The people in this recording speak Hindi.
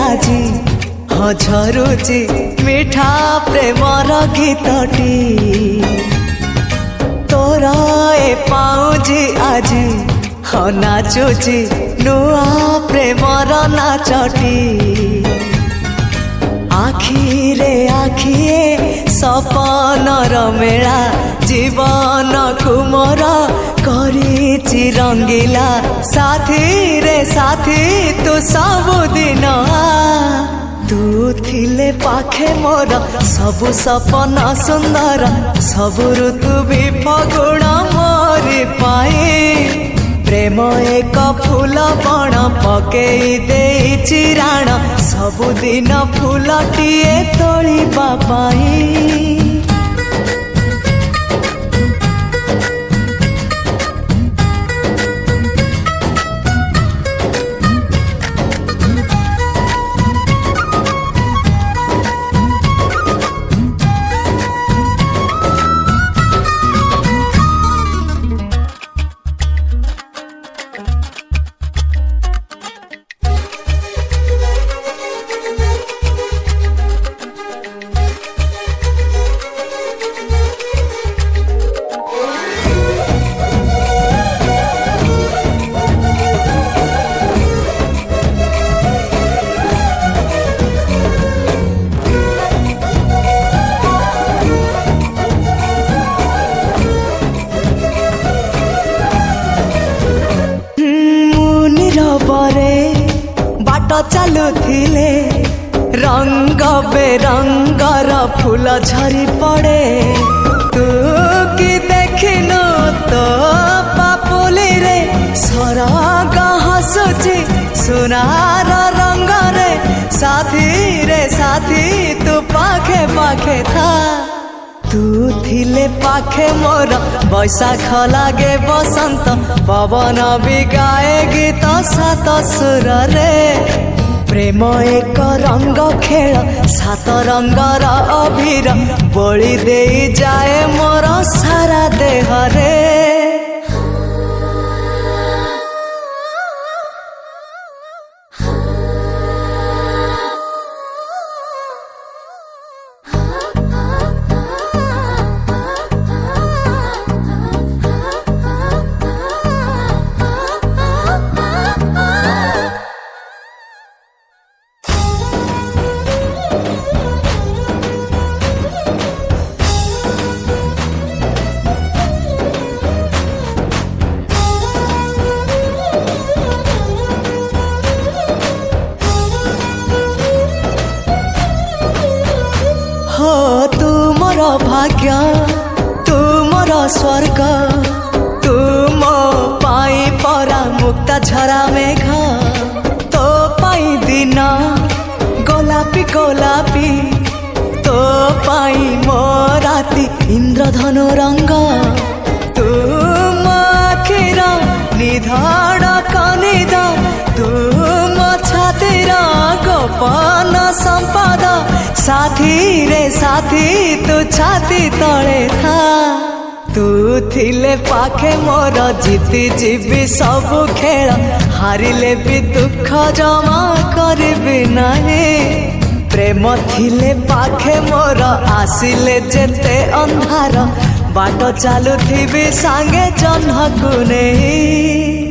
আজি ঝରୁଛି ମିଠା ପ୍ରେମର ଗୀତଟି ତୋର ଏ ପାଉଁଜି ଆଜି ନାଚୁଛି ନୂଆ ପ୍ରେମର ନାଚଟି ଆଖିରେ ଆଖିଏ ସପନର ମେଳା ଜୀବନକୁ ମୋର କରିଛି ରଙ୍ଗିଲା ସାଥିରେ ସାଥି ତୁ ସବୁଦିନ तू थिले पाखे मोर सबु सपन सुंदर सबु ऋतु भी फगुण मोरी पाए प्रेम एक फूल बण पकई दे चिराण सबुदिन फूलटिए तोलिबा पाई बाट चलुथिले रंग बेरंगर फूल झरी पड़े तू कि देखिनु तो पापुली रे सरग हसुची सुनार रंग रे साथी तू पाखे पाखे था तू थिले पाखे मोर बैशाख लागे बसंत पवन भी गाए गीत सात सुर रे प्रेम एक रंग खेल सात रंगर अभिर बोली दे जाए मोर सारा देह रे तू मोर भाग्य तू मोर स्वर्ग तू मो पाई परा मुक्ता झरा मेघ तो पाई दिन गोलापी गोलापी तो पाई मो राती इंद्रधनु रंग तू मो आखिर निधाड़ कनिद तू मो छातीर गोपन संपद साथी रे साथी तू छाती तले था तू थिले पाखे मोर जीती जीवी सब खेल हारिले भी दुख जमा करबी नहीं प्रेम थिले पाखे मोर आसिले जेते अंधार बाट चलुथिबी सांगे जह्नकु नहीं।